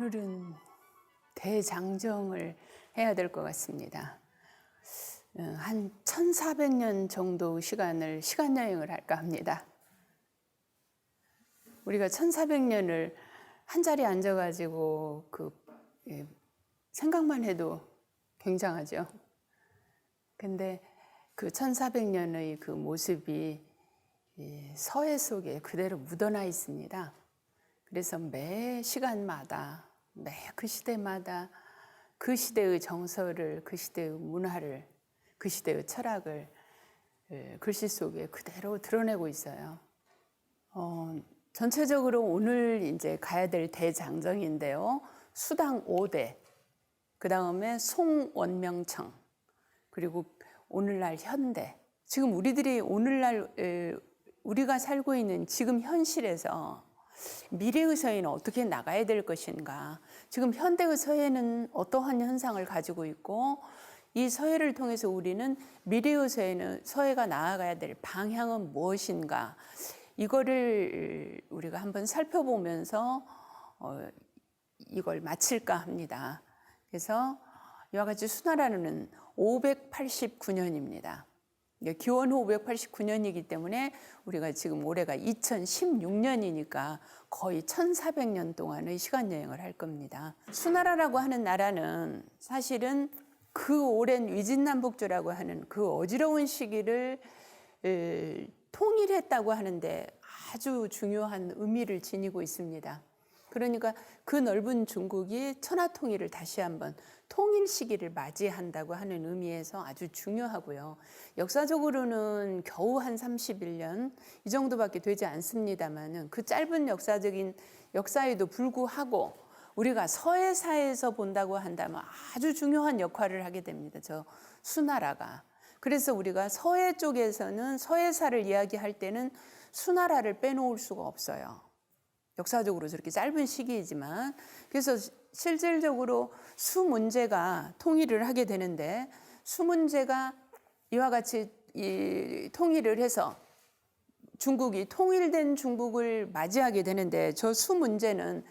오늘은 대장정을 해야 될 것 같습니다. 한 1400년 정도 시간 여행을 할까 합니다. 우리가 1400년을 한 자리에 앉아가지고 생각만 해도 굉장하죠. 근데 그 1400년의 그 모습이 서예 속에 그대로 묻어나 있습니다. 그래서 매 시간마다, 매 그 시대마다 그 시대의 정서를, 그 시대의 문화를, 그 시대의 철학을 글씨 속에 그대로 드러내고 있어요. 전체적으로 오늘 이제 가야 될 대장정인데요. 수당 5대, 그 다음에 송원명청, 그리고 오늘날 현대. 지금 우리들이 오늘날 우리가 살고 있는 지금 현실에서 미래의 서예는 어떻게 나가야 될 것인가. 지금 현대의 서예는 어떠한 현상을 가지고 있고 이 서예를 통해서 우리는 미래의 서예가 나아가야 될 방향은 무엇인가. 이거를 우리가 한번 살펴보면서 이걸 마칠까 합니다. 그래서 이와 같이 수나라는 589년입니다. 기원후 589년이기 때문에 우리가 지금 올해가 2016년이니까 거의 1400년 동안의 시간 여행을 할 겁니다. 수나라라고 하는 나라는 사실은 그 오랜 위진남북조라고 하는 그 어지러운 시기를 통일했다고 하는데 아주 중요한 의미를 지니고 있습니다. 그러니까 그 넓은 중국이 천하통일을 다시 한번 통일 시기를 맞이한다고 하는 의미에서 아주 중요하고요. 역사적으로는 겨우 한 31년 이 정도밖에 되지 않습니다만은 그 짧은 역사에도 불구하고 우리가 서예사에서 본다고 한다면 아주 중요한 역할을 하게 됩니다. 저 수나라가. 그래서 우리가 서예 쪽에서는 서예사를 이야기할 때는 수나라를 빼놓을 수가 없어요. 역사적으로 저렇게 짧은 시기이지만. 그래서 실질적으로 수 문제가 통일을 하게 되는데 수 문제가 이와 같이 통일을 해서 중국이 통일된 중국을 맞이하게 되는데 저 수 문제는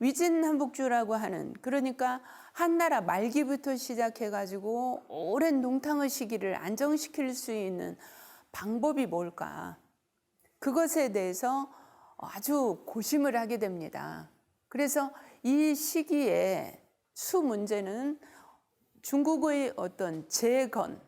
위진남북주라고 하는, 그러니까 한나라 말기부터 시작해가지고 오랜 농탕의 시기를 안정시킬 수 있는 방법이 뭘까. 그것에 대해서 아주 고심을 하게 됩니다. 그래서 이 시기에 수 문제는 중국의 어떤 재건,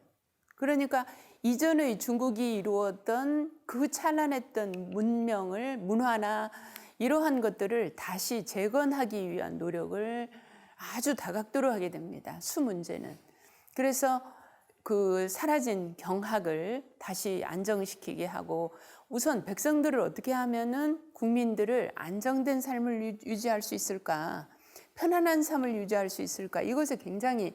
그러니까 이전의 중국이 이루었던 그 찬란했던 문명을, 문화나 이러한 것들을 다시 재건하기 위한 노력을 아주 다각도로 하게 됩니다. 수 문제는. 그래서 그 사라진 경학을 다시 안정시키게 하고 우선 백성들을 어떻게 하면은 국민들을 안정된 삶을 유지할 수 있을까, 편안한 삶을 유지할 수 있을까, 이것에 굉장히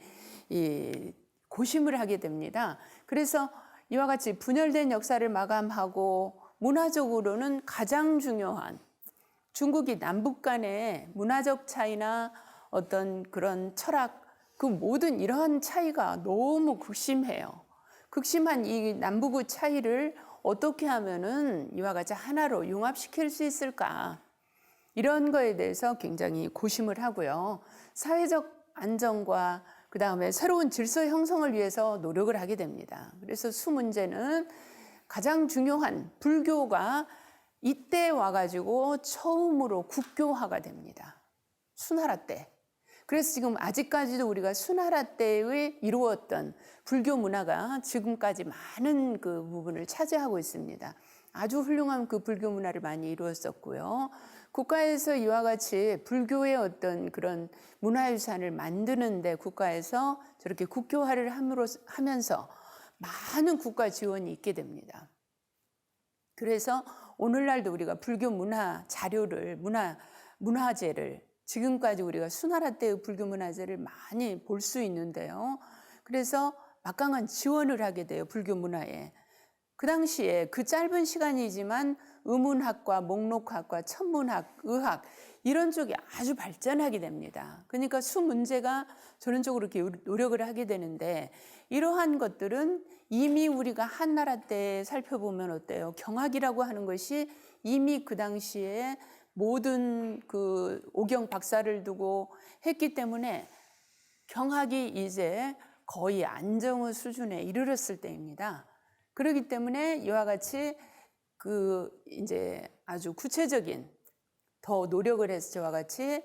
고심을 하게 됩니다. 그래서 이와 같이 분열된 역사를 마감하고 문화적으로는 가장 중요한 중국이 남북 간의 문화적 차이나 어떤 그런 철학, 그 모든 이러한 차이가 너무 극심해요. 극심한 이 남북의 차이를 어떻게 하면은 이와 같이 하나로 융합시킬 수 있을까? 이런 거에 대해서 굉장히 고심을 하고요. 사회적 안정과 그 다음에 새로운 질서 형성을 위해서 노력을 하게 됩니다. 그래서 수 문제는 가장 중요한 불교가 이때 와가지고 처음으로 국교화가 됩니다. 수나라 때. 그래서 지금 아직까지도 우리가 수나라 때의 이루었던 불교 문화가 지금까지 많은 그 부분을 차지하고 있습니다. 아주 훌륭한 그 불교 문화를 많이 이루었었고요. 국가에서 이와 같이 불교의 어떤 그런 문화유산을 만드는데 국가에서 저렇게 국교화를 하면서 많은 국가 지원이 있게 됩니다. 그래서 오늘날도 우리가 불교 문화 자료를, 문화재를 지금까지 우리가 수나라 때의 불교 문화재를 많이 볼 수 있는데요. 그래서 막강한 지원을 하게 돼요, 불교 문화에. 그 당시에 그 짧은 시간이지만 의문학과 목록학과 천문학, 의학 이런 쪽이 아주 발전하게 됩니다. 그러니까 수 문제가 저런 쪽으로 이렇게 노력을 하게 되는데 이러한 것들은 이미 우리가 한나라 때 살펴보면 어때요? 경학이라고 하는 것이 이미 그 당시에 모든 그 오경 박사를 두고 했기 때문에 경학이 이제 거의 안정의 수준에 이르렀을 때입니다. 그렇기 때문에 이와 같이 그 이제 아주 구체적인 더 노력을 해서 저와 같이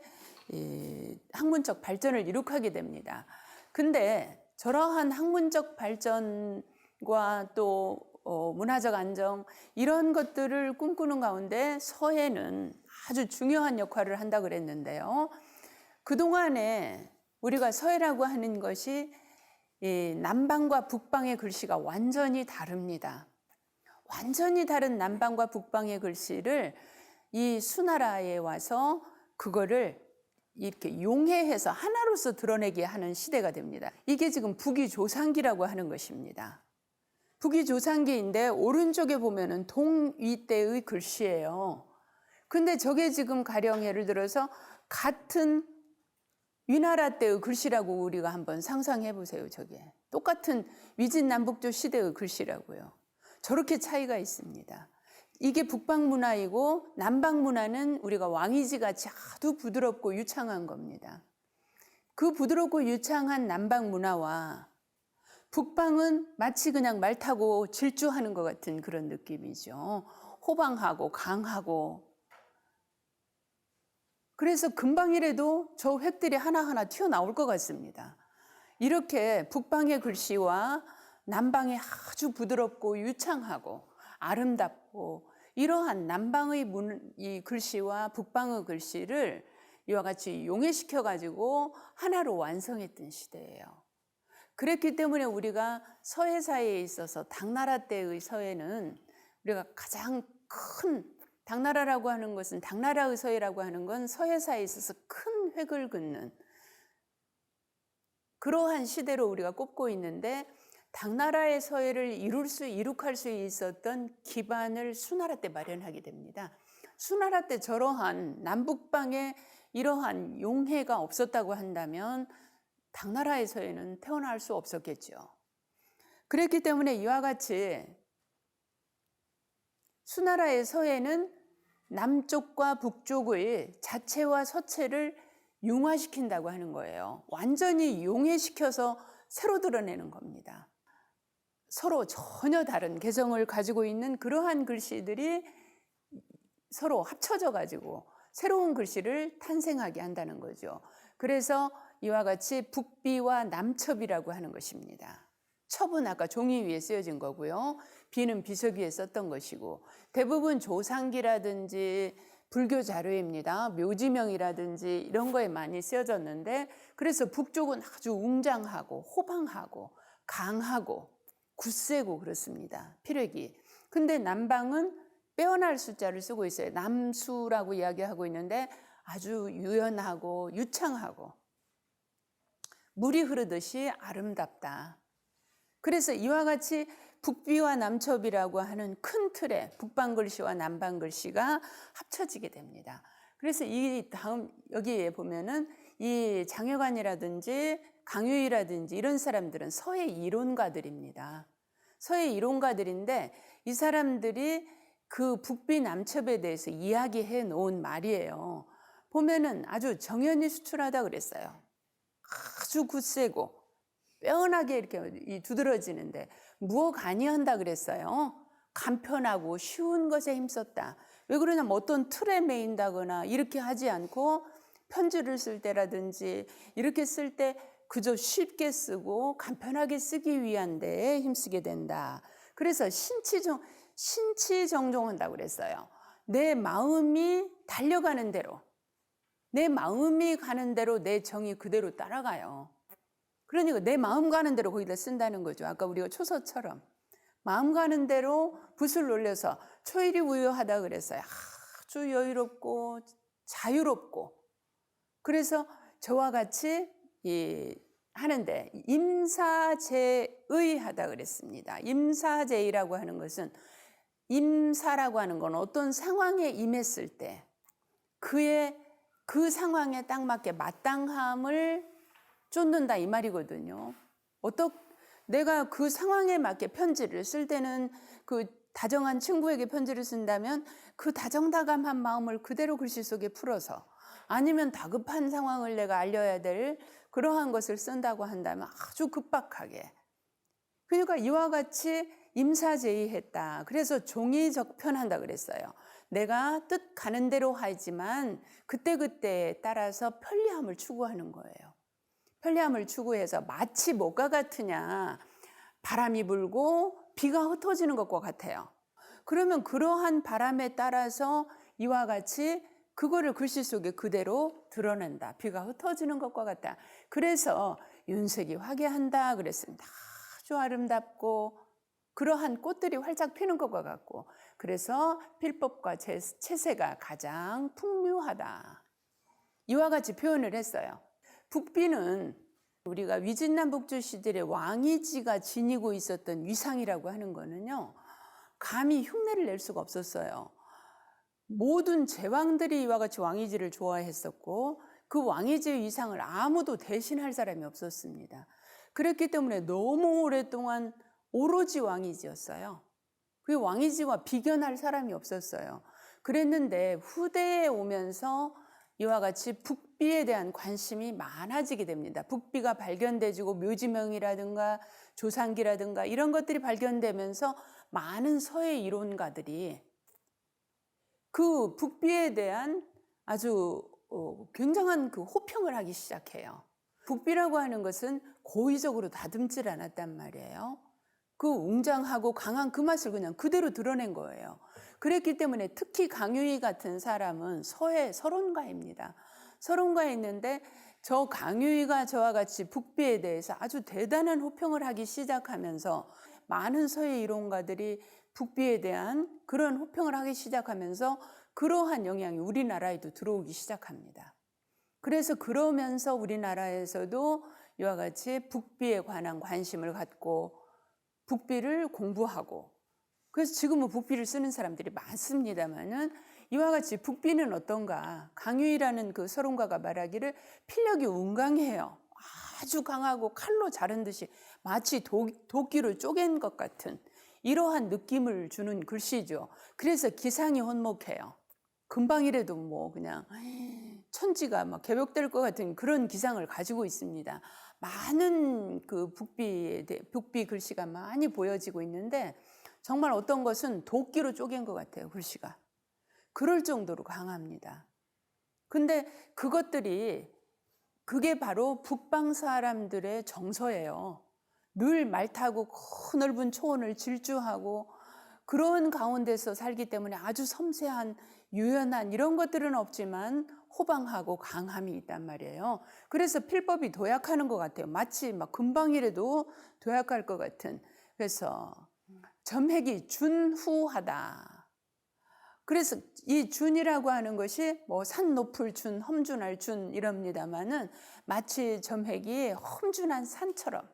학문적 발전을 이룩하게 됩니다. 근데 저러한 학문적 발전과 또 문화적 안정 이런 것들을 꿈꾸는 가운데 서예는 아주 중요한 역할을 한다 그랬는데요. 그동안에 우리가 서예라고 하는 것이 남방과 북방의 글씨가 완전히 다릅니다. 완전히 다른 남방과 북방의 글씨를 이 수나라에 와서 그거를 이렇게 용해해서 하나로서 드러내게 하는 시대가 됩니다. 이게 지금 북위조상기라고 하는 것입니다. 북위조상기인데 오른쪽에 보면은 동위 때의 글씨예요. 근데 저게 지금 가령 예를 들어서 같은 위나라 때의 글씨라고 우리가 한번 상상해 보세요. 저게 똑같은 위진남북조 시대의 글씨라고요. 저렇게 차이가 있습니다. 이게 북방 문화이고 남방 문화는 우리가 왕이지같이 아주 부드럽고 유창한 겁니다. 그 부드럽고 유창한 남방 문화와 북방은 마치 그냥 말 타고 질주하는 것 같은 그런 느낌이죠. 호방하고 강하고. 그래서 금방이라도 저 획들이 하나하나 튀어나올 것 같습니다. 이렇게 북방의 글씨와 남방의 아주 부드럽고 유창하고 아름답고 이러한 남방의 이 글씨와 북방의 글씨를 이와 같이 용해시켜 가지고 하나로 완성했던 시대예요. 그랬기 때문에 우리가 서예사에 있어서 당나라 때의 서예는 우리가 가장 큰 당나라라고 하는 것은 당나라의 서예라고 하는 건 서예사에 있어서 큰 획을 긋는 그러한 시대로 우리가 꼽고 있는데 당나라의 서예를 이룩할 수 있었던 기반을 수나라 때 마련하게 됩니다. 수나라 때 저러한 남북방에 이러한 용해가 없었다고 한다면 당나라의 서예는 태어날 수 없었겠죠. 그랬기 때문에 이와 같이 수나라의 서예는 남쪽과 북쪽의 자체와 서체를 융화시킨다고 하는 거예요. 완전히 용해시켜서 새로 드러내는 겁니다. 서로 전혀 다른 개성을 가지고 있는 그러한 글씨들이 서로 합쳐져 가지고 새로운 글씨를 탄생하게 한다는 거죠. 그래서 이와 같이 북비와 남첩이라고 하는 것입니다. 첩은 아까 종이 위에 쓰여진 거고요. 비는 비석 위에 썼던 것이고 대부분 조상기라든지 불교 자료입니다. 묘지명이라든지 이런 거에 많이 쓰여졌는데 그래서 북쪽은 아주 웅장하고 호방하고 강하고 굳세고 그렇습니다. 필획이. 근데 남방은 빼어날 숫자를 쓰고 있어요. 남수라고 이야기하고 있는데 아주 유연하고 유창하고 물이 흐르듯이 아름답다. 그래서 이와 같이 북비와 남첩이라고 하는 큰 틀에 북방 글씨와 남방 글씨가 합쳐지게 됩니다. 그래서 이 다음 여기에 보면은 이 장혁안이라든지 강유이라든지 이런 사람들은 서예 이론가들입니다. 서예 이론가들인데 이 사람들이 그 북비 남첩에 대해서 이야기해 놓은 말이에요. 보면은 아주 정연히 수출하다 그랬어요. 아주 굳세고 빼어나게 이렇게 두드러지는데 무엇 아니한다 그랬어요. 간편하고 쉬운 것에 힘썼다. 왜 그러냐면 어떤 틀에 매인다거나 이렇게 하지 않고 편지를 쓸 때라든지 이렇게 쓸 때 그저 쉽게 쓰고 간편하게 쓰기 위한 데에 힘쓰게 된다. 그래서 신치정종한다고 그랬어요. 내 마음이 달려가는 대로, 내 마음이 가는 대로 내 정이 그대로 따라가요. 그러니까 내 마음 가는 대로 거기다 쓴다는 거죠. 아까 우리가 초서처럼 마음 가는 대로 붓을 놀려서 초일이 우유하다 그랬어요. 아주 여유롭고 자유롭고. 그래서 저와 같이 하는데 임사제의하다 그랬습니다. 임사제의라고 하는 것은 임사라고 하는 건 어떤 상황에 임했을 때 그 상황에 딱 맞게 마땅함을 쫓는다 이 말이거든요. 내가 그 상황에 맞게 편지를 쓸 때는 그 다정한 친구에게 편지를 쓴다면 그 다정다감한 마음을 그대로 글씨 속에 풀어서, 아니면 다급한 상황을 내가 알려야 될 그러한 것을 쓴다고 한다면 아주 급박하게. 그러니까 이와 같이 임사제의했다. 그래서 종이 적편한다 그랬어요. 내가 뜻 가는 대로 하지만 그때그때에 따라서 편리함을 추구하는 거예요. 편리함을 추구해서 마치 뭐가 같으냐, 바람이 불고 비가 흩어지는 것과 같아요. 그러면 그러한 바람에 따라서 이와 같이 그거를 글씨 속에 그대로 드러낸다. 비가 흩어지는 것과 같다. 그래서 윤색이 화개한다 그랬습니다. 아주 아름답고 그러한 꽃들이 활짝 피는 것과 같고, 그래서 필법과 채세가 가장 풍류하다. 이와 같이 표현을 했어요. 북비는 우리가 위진남북주 시절의 왕이지가 지니고 있었던 위상이라고 하는 거는요, 감히 흉내를 낼 수가 없었어요. 모든 제왕들이 이와 같이 왕이지를 좋아했었고 그 왕이지의 위상을 아무도 대신할 사람이 없었습니다. 그랬기 때문에 너무 오랫동안 오로지 왕이지였어요. 그 왕이지와 비견할 사람이 없었어요. 그랬는데 후대에 오면서 이와 같이 북비에 대한 관심이 많아지게 됩니다. 북비가 발견되고 묘지명이라든가 조상기라든가 이런 것들이 발견되면서 많은 서예 이론가들이 그 북비에 대한 아주 굉장한 그 호평을 하기 시작해요. 북비라고 하는 것은 고의적으로 다듬질 않았단 말이에요. 그 웅장하고 강한 그 맛을 그냥 그대로 드러낸 거예요. 그랬기 때문에 특히 강유희 같은 사람은 서예 서론가입니다. 서론가였는데 저 강유희가 저와 같이 북비에 대해서 아주 대단한 호평을 하기 시작하면서 많은 서예 이론가들이 북비에 대한 그런 호평을 하기 시작하면서 그러한 영향이 우리나라에도 들어오기 시작합니다. 그래서 그러면서 우리나라에서도 이와 같이 북비에 관한 관심을 갖고 북비를 공부하고, 그래서 지금은 북비를 쓰는 사람들이 많습니다만은 이와 같이 북비는 어떤가, 강유희라는 그 서론가가 말하기를 필력이 운강해요. 아주 강하고 칼로 자른 듯이 마치 도끼로 쪼갠 것 같은 이러한 느낌을 주는 글씨죠. 그래서 기상이 혼목해요. 금방이라도 뭐 그냥 천지가 막 개벽될 것 같은 그런 기상을 가지고 있습니다. 많은 그 북비 글씨가 많이 보여지고 있는데 정말 어떤 것은 도끼로 쪼갠 것 같아요, 글씨가. 그럴 정도로 강합니다. 근데 그게 바로 북방 사람들의 정서예요. 늘 말타고 넓은 초원을 질주하고 그런 가운데서 살기 때문에 아주 섬세한 유연한 이런 것들은 없지만 호방하고 강함이 있단 말이에요. 그래서 필법이 도약하는 것 같아요. 마치 막 금방이라도 도약할 것 같은. 그래서 점핵이 준후하다. 그래서 이 준이라고 하는 것이 뭐 산 높을 준, 험준할 준 이럽니다마는 마치 점핵이 험준한 산처럼,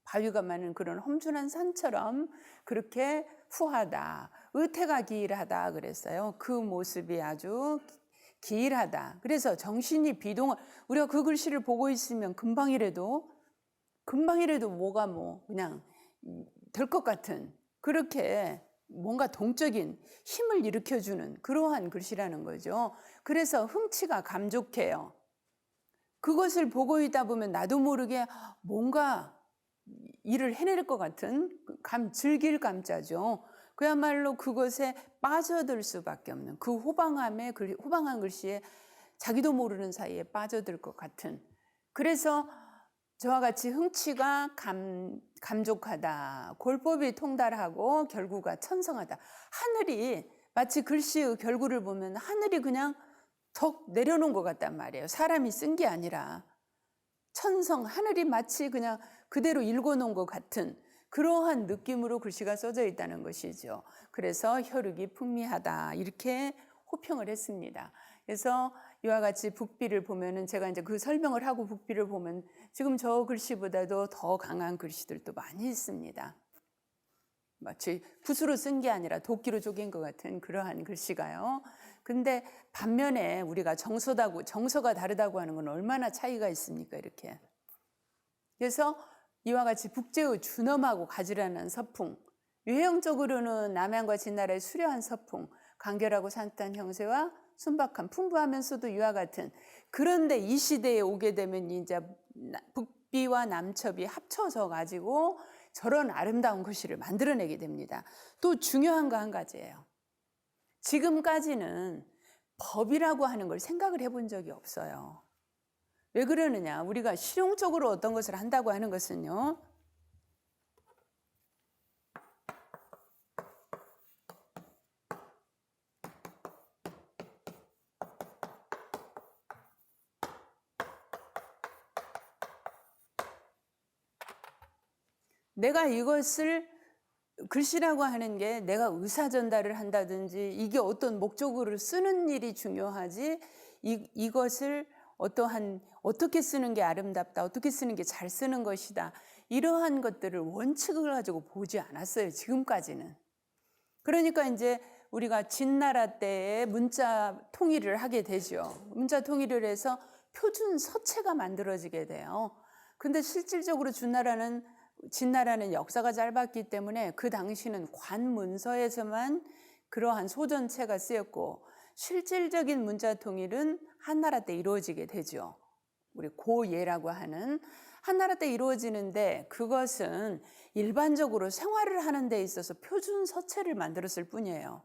바위가 많은 그런 험준한 산처럼 그렇게 후하다. 의태가 기일하다 그랬어요. 그 모습이 아주 기일하다. 그래서 정신이 비동을, 우리가 그 글씨를 보고 있으면 금방이라도 뭐가 뭐 그냥 될 것 같은, 그렇게 뭔가 동적인 힘을 일으켜주는 그러한 글씨라는 거죠. 그래서 흥치가 감족해요. 그것을 보고 있다 보면 나도 모르게 뭔가 일을 해낼 것 같은 즐길 감자죠. 그야말로 그것에 빠져들 수밖에 없는 그 호방한 글씨에 자기도 모르는 사이에 빠져들 것 같은. 그래서 저와 같이 흥치가 감족하다. 골법이 통달하고 결구가 천성하다. 하늘이 마치 글씨의 결구를 보면 하늘이 그냥 덕 내려놓은 것 같단 말이에요. 사람이 쓴 게 아니라 천성, 하늘이 마치 그냥 그대로 읽어놓은 것 같은 그러한 느낌으로 글씨가 써져 있다는 것이죠. 그래서 혈육이 풍미하다 이렇게 호평을 했습니다. 그래서 이와 같이 북비를 보면은 제가 이제 그 설명을 하고 북비를 보면 지금 저 글씨보다도 더 강한 글씨들도 많이 있습니다. 마치 붓으로 쓴 게 아니라 도끼로 쪼갠 것 같은 그러한 글씨가요. 근데 반면에 우리가 정서가 다르다고 하는 건 얼마나 차이가 있습니까, 이렇게. 그래서 이와 같이 북제의 준엄하고 가지런한 서풍, 유형적으로는 남양과 진나라의 수려한 서풍, 간결하고 산뜻한 형세와 순박한 풍부하면서도 유화 같은, 그런데 이 시대에 오게 되면 이제 북비와 남첩이 합쳐서 가지고 저런 아름다운 글씨를 만들어내게 됩니다. 또 중요한 거 한 가지예요. 지금까지는 법이라고 하는 걸 생각을 해본 적이 없어요. 왜 그러느냐? 우리가 실용적으로 어떤 것을 한다고 하는 것은요, 내가 이것을 글씨라고 하는 게 내가 의사 전달을 한다든지 이게 어떤 목적으로 쓰는 일이 중요하지, 이것을 어떻게 쓰는 게 아름답다, 어떻게 쓰는 게 잘 쓰는 것이다, 이러한 것들을 원칙을 가지고 보지 않았어요, 지금까지는. 그러니까 이제 우리가 진나라 때에 문자 통일을 하게 되죠. 문자 통일을 해서 표준 서체가 만들어지게 돼요. 근데 실질적으로 진나라는 역사가 짧았기 때문에 그 당시는 관문서에서만 그러한 소전체가 쓰였고, 실질적인 문자 통일은 한나라 때 이루어지게 되죠. 우리 고예라고 하는 한나라 때 이루어지는데, 그것은 일반적으로 생활을 하는 데 있어서 표준 서체를 만들었을 뿐이에요.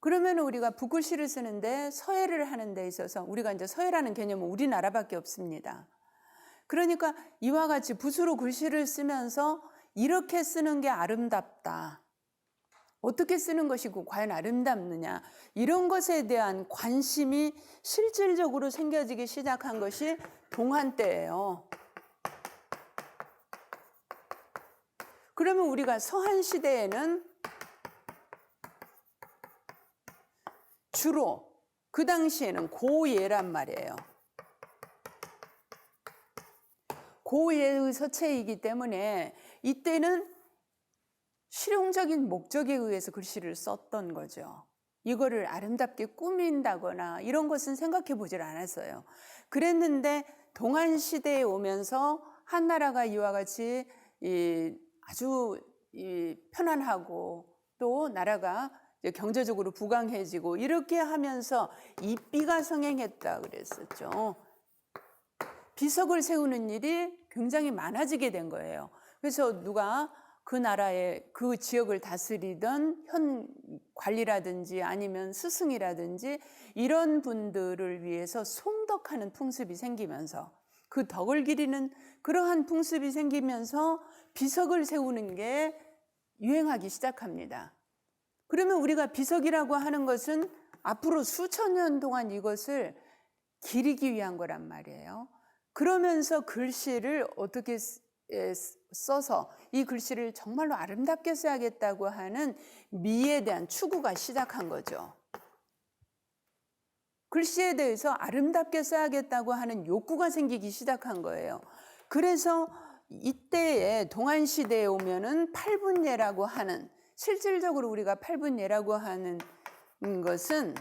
그러면 우리가 붓글씨를 쓰는데 서예를 하는 데 있어서, 우리가 이제 서예라는 개념은 우리나라밖에 없습니다. 그러니까 이와 같이 붓으로 글씨를 쓰면서 이렇게 쓰는 게 아름답다, 어떻게 쓰는 것이고 과연 아름답느냐, 이런 것에 대한 관심이 실질적으로 생겨지기 시작한 것이 동한 때예요. 그러면 우리가 서한 시대에는 주로 그 당시에는 고예란 말이에요. 고예의 서체이기 때문에 이때는 실용적인 목적에 의해서 글씨를 썼던 거죠. 이거를 아름답게 꾸민다거나 이런 것은 생각해 보질 않았어요. 그랬는데 동한 시대에 오면서 한나라가 이와 같이 아주 편안하고 또 나라가 경제적으로 부강해지고 이렇게 하면서 이삐가 성행했다 그랬었죠. 비석을 세우는 일이 굉장히 많아지게 된 거예요. 그래서 누가 그 나라의 그 지역을 다스리던 현 관리라든지 아니면 스승이라든지 이런 분들을 위해서 송덕하는 풍습이 생기면서, 그 덕을 기리는 그러한 풍습이 생기면서 비석을 세우는 게 유행하기 시작합니다. 그러면 우리가 비석이라고 하는 것은 앞으로 수천 년 동안 이것을 기리기 위한 거란 말이에요. 그러면서 글씨를 어떻게 써서 이 글씨를 정말로 아름답게 써야겠다고 하는 미에 대한 추구가 시작한 거죠. 글씨에 대해서 아름답게 써야겠다고 하는 욕구가 생기기 시작한 거예요. 그래서 이때에 동안시대에 오면은 팔분예라고 하는, 실질적으로 우리가 팔분예라고 하는 것은,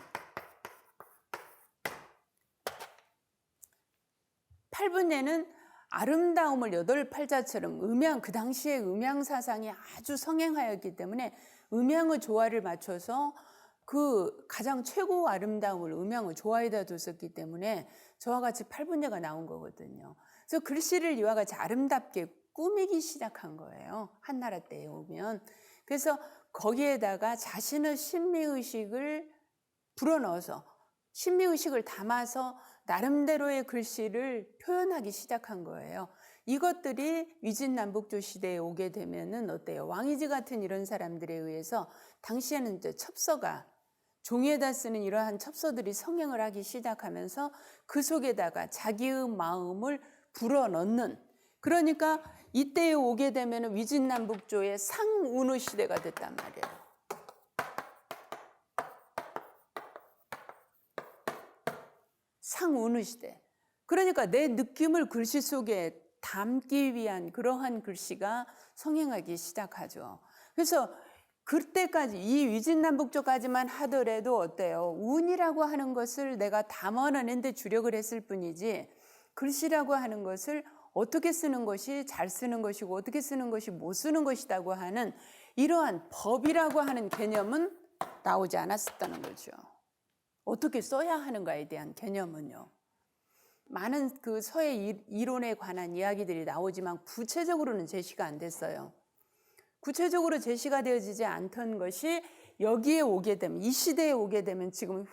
팔분예는 아름다움을 여덟 팔자처럼 그 당시에 음양 사상이 아주 성행하였기 때문에 음양의 조화를 맞춰서 그 가장 최고 아름다움을 음양의 조화에다 뒀었기 때문에 저와 같이 팔분예가 나온 거거든요. 그래서 글씨를 이와 같이 아름답게 꾸미기 시작한 거예요, 한나라 때에 오면. 그래서 거기에다가 자신의 신미의식을 불어넣어서, 신미의식을 담아서 나름대로의 글씨를 표현하기 시작한 거예요. 이것들이 위진남북조 시대에 오게 되면은 어때요? 왕이지 같은 이런 사람들에 의해서 당시에는 이제 첩서가, 종이에다 쓰는 이러한 첩서들이 성행을 하기 시작하면서 그 속에다가 자기의 마음을 불어넣는, 그러니까 이때에 오게 되면은 위진남북조의 상운의 시대가 됐단 말이에요. 상운의 시대. 그러니까 내 느낌을 글씨 속에 담기 위한 그러한 글씨가 성행하기 시작하죠. 그래서 그때까지, 이 위진남북조까지만 하더라도 어때요? 운이라고 하는 것을 내가 담아내는 데 주력을 했을 뿐이지, 글씨라고 하는 것을 어떻게 쓰는 것이 잘 쓰는 것이고 어떻게 쓰는 것이 못 쓰는 것이라고 하는 이러한 법이라고 하는 개념은 나오지 않았었다는 거죠. 어떻게 써야 하는가에 대한 개념은요. 많은 그 서예 이론에 관한 이야기들이 나오지만 구체적으로는 제시가 안 됐어요. 구체적으로 제시가 되어지지 않던 것이 여기에 오게 되면, 이 시대에 오게 되면 지금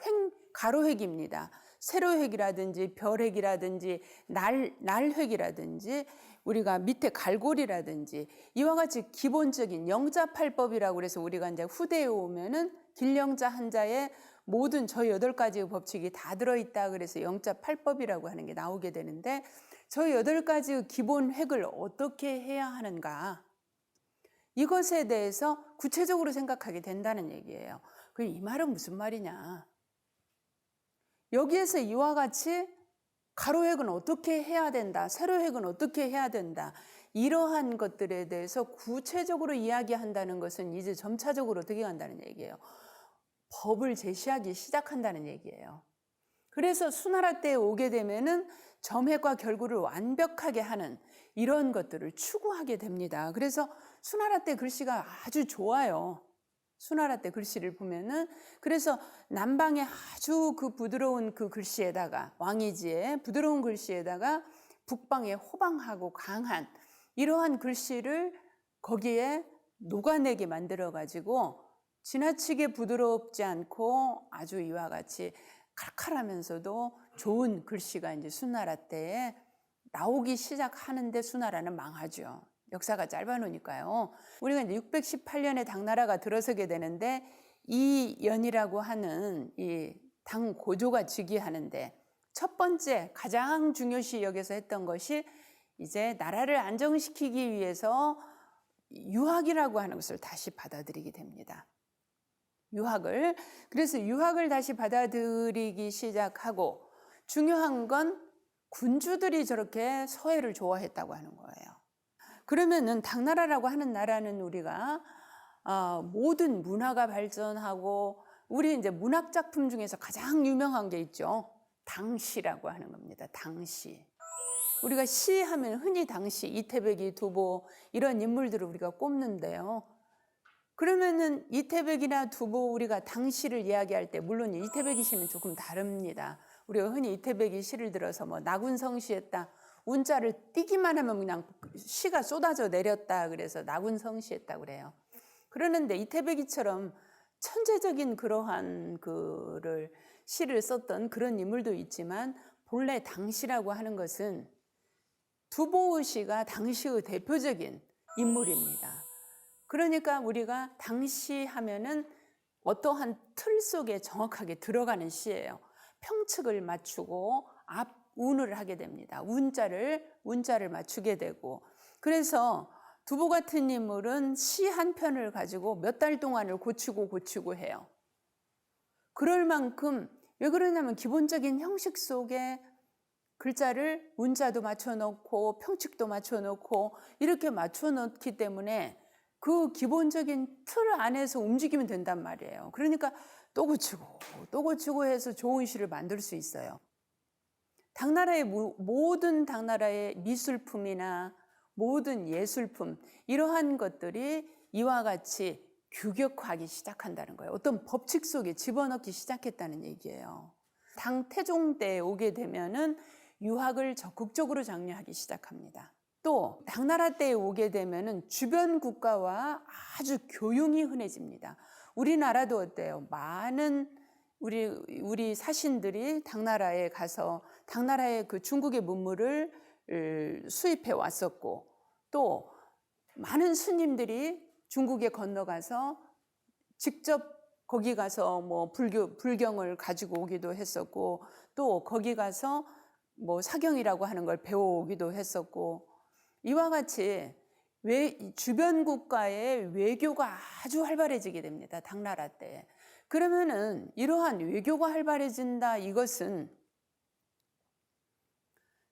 가로획입니다. 세로획이라든지 별획이라든지 날획이라든지 우리가 밑에 갈고리라든지 이와 같이 기본적인 영자팔법이라고 그래서 우리가 이제 후대에 오면은 길영자 한자에 모든 저 8가지의 법칙이 다 들어있다 그래서 영자팔법이라고 하는 게 나오게 되는데, 저 8가지의 기본 획을 어떻게 해야 하는가, 이것에 대해서 구체적으로 생각하게 된다는 얘기예요. 그럼 이 말은 무슨 말이냐? 여기에서 이와 같이 가로획은 어떻게 해야 된다, 세로획은 어떻게 해야 된다, 이러한 것들에 대해서 구체적으로 이야기한다는 것은 이제 점차적으로 어떻게 간다는 얘기예요. 법을 제시하기 시작한다는 얘기예요. 그래서 수나라 때에 오게 되면은 점획과 결구를 완벽하게 하는 이런 것들을 추구하게 됩니다. 그래서 수나라 때 글씨가 아주 좋아요. 수나라 때 글씨를 보면은, 그래서 남방의 아주 그 부드러운 그 글씨에다가, 왕이지의 부드러운 글씨에다가 북방의 호방하고 강한 이러한 글씨를 거기에 녹아내게 만들어 가지고 지나치게 부드럽지 않고 아주 이와 같이 칼칼하면서도 좋은 글씨가 이제 수나라 때에 나오기 시작하는데 수나라는 망하죠. 역사가 짧아 놓으니까요. 우리가 이제 618년에 당나라가 들어서게 되는데, 이 연이라고 하는 이 당 고조가 즉위하는데 첫 번째 가장 중요시 여겨서 했던 것이 이제 나라를 안정시키기 위해서 유학이라고 하는 것을 다시 받아들이게 됩니다. 유학을. 그래서 유학을 다시 받아들이기 시작하고, 중요한 건 군주들이 저렇게 서예를 좋아했다고 하는 거예요. 그러면은 당나라라고 하는 나라는 우리가 모든 문화가 발전하고, 우리 이제 문학 작품 중에서 가장 유명한 게 있죠. 당시라고 하는 겁니다. 당시. 우리가 시 하면 흔히 당시 이태백이, 두보 이런 인물들을 우리가 꼽는데요. 그러면은 이태백이나 두보, 우리가 당시를 이야기할 때 물론 이태백이 시는 조금 다릅니다. 우리가 흔히 이태백이 시를 들어서 뭐 나군성시했다, 운자를 띄기만 하면 그냥 시가 쏟아져 내렸다 그래서 나군성시했다 그래요. 그러는데 이태백이처럼 천재적인 그러한 그를 시를 썼던 그런 인물도 있지만, 본래 당시라고 하는 것은 두보의 시가 당시의 대표적인 인물입니다. 그러니까 우리가 당시 하면은 어떠한 틀 속에 정확하게 들어가는 시예요. 평측을 맞추고 앞운을 하게 됩니다. 운자를 맞추게 되고, 그래서 두보 같은 인물은 시 한 편을 가지고 몇 달 동안을 고치고 해요. 그럴 만큼, 왜 그러냐면 기본적인 형식 속에 글자를 운자도 맞춰놓고 평칙도 맞춰놓고 이렇게 맞춰놓기 때문에 그 기본적인 틀 안에서 움직이면 된단 말이에요. 그러니까 또 고치고 해서 좋은 시를 만들 수 있어요. 모든 당나라의 미술품이나 모든 예술품, 이러한 것들이 이와 같이 규격화하기 시작한다는 거예요. 어떤 법칙 속에 집어넣기 시작했다는 얘기예요. 당 태종 때에 오게 되면은 유학을 적극적으로 장려하기 시작합니다. 또 당나라 때에 오게 되면은 주변 국가와 아주 교융이 흔해집니다. 우리나라도 어때요? 많은 우리 사신들이 당나라에 가서 당나라의 그 중국의 문물을 수입해 왔었고, 또 많은 스님들이 중국에 건너가서 직접 거기 가서 뭐 불경을 가지고 오기도 했었고, 또 거기 가서 뭐 사경이라고 하는 걸 배워오기도 했었고, 이와 같이 주변 국가의 외교가 아주 활발해지게 됩니다. 당나라 때. 그러면은 이러한 외교가 활발해진다, 이것은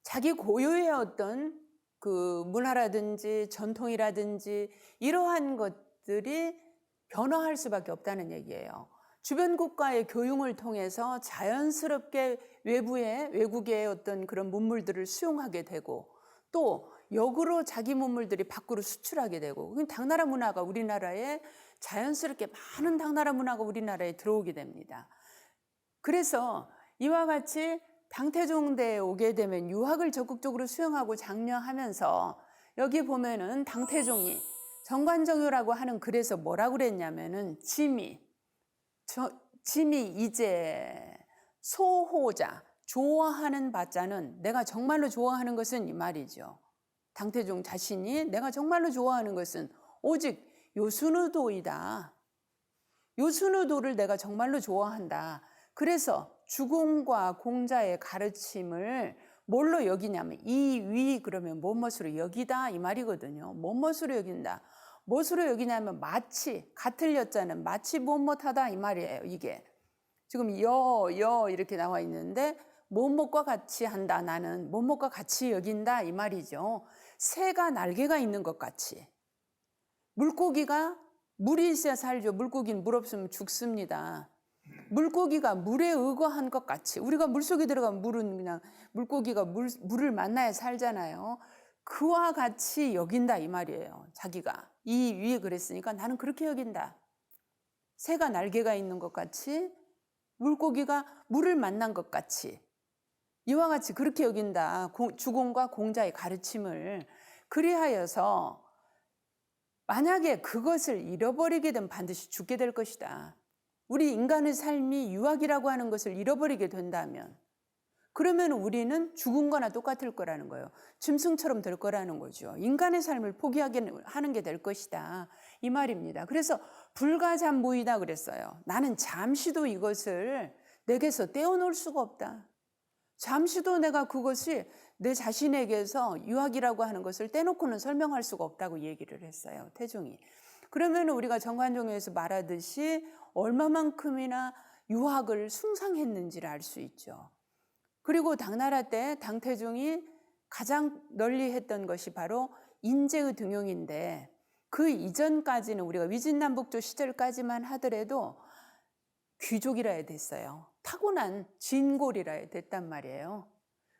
자기 고유의 어떤 그 문화라든지 전통이라든지 이러한 것들이 변화할 수밖에 없다는 얘기예요. 주변 국가의 교육을 통해서 자연스럽게 외국의 어떤 그런 문물들을 수용하게 되고, 또 역으로 자기 문물들이 밖으로 수출하게 되고, 당나라 문화가 우리나라에 자연스럽게 많은 당나라 문화가 우리나라에 들어오게 됩니다. 그래서 이와 같이 당태종대에 오게 되면 유학을 적극적으로 수용하고 장려하면서, 여기 보면은 당태종이 정관정유라고 하는 글에서 뭐라고 그랬냐면은 짐이 이제 소호자, 좋아하는 바자는, 내가 정말로 좋아하는 것은 이 말이죠. 당태종 자신이 내가 정말로 좋아하는 것은 오직 요순우도이다. 요순우도를 내가 정말로 좋아한다. 그래서 주공과 공자의 가르침을 뭘로 여기냐면, 이 위 그러면 뭐뭇으로 여기다 이 말이거든요. 뭐뭇으로 여긴다. 무엇으로 여기냐면 마치, 같을 여자는 마치 뭐뭇하다 이 말이에요. 이게 지금 여 이렇게 나와 있는데, 뭐뭇과 같이 한다, 나는 뭐뭇과 같이 여긴다 이 말이죠. 새가 날개가 있는 것 같이. 물고기가 물이 있어야 살죠. 물고기는 물 없으면 죽습니다. 물고기가 물에 의거한 것 같이, 우리가 물속에 들어가면 물은 그냥 물고기가 물을 만나야 살잖아요. 그와 같이 여긴다 이 말이에요. 자기가 이 위에 그랬으니까 나는 그렇게 여긴다. 새가 날개가 있는 것 같이, 물고기가 물을 만난 것 같이, 이와 같이 그렇게 여긴다. 주공과 공자의 가르침을. 그리하여서 만약에 그것을 잃어버리게 되면 반드시 죽게 될 것이다. 우리 인간의 삶이 유학이라고 하는 것을 잃어버리게 된다면, 그러면 우리는 죽은 거나 똑같을 거라는 거예요. 짐승처럼 될 거라는 거죠. 인간의 삶을 포기하게 하는 게 될 것이다 이 말입니다. 그래서 불가잠무이다 그랬어요. 나는 잠시도 이것을 내게서 떼어놓을 수가 없다. 잠시도 내가 그것이 내 자신에게서 유학이라고 하는 것을 떼놓고는 설명할 수가 없다고 얘기를 했어요, 태종이. 그러면 우리가 정관종유에서 말하듯이 얼마만큼이나 유학을 숭상했는지를 알 수 있죠. 그리고 당나라 때 당태종이 가장 널리 했던 것이 바로 인재의 등용인데, 그 이전까지는 우리가 위진남북조 시절까지만 하더라도 귀족이라 해야 됐어요. 타고난 진골이라 해야 됐단 말이에요.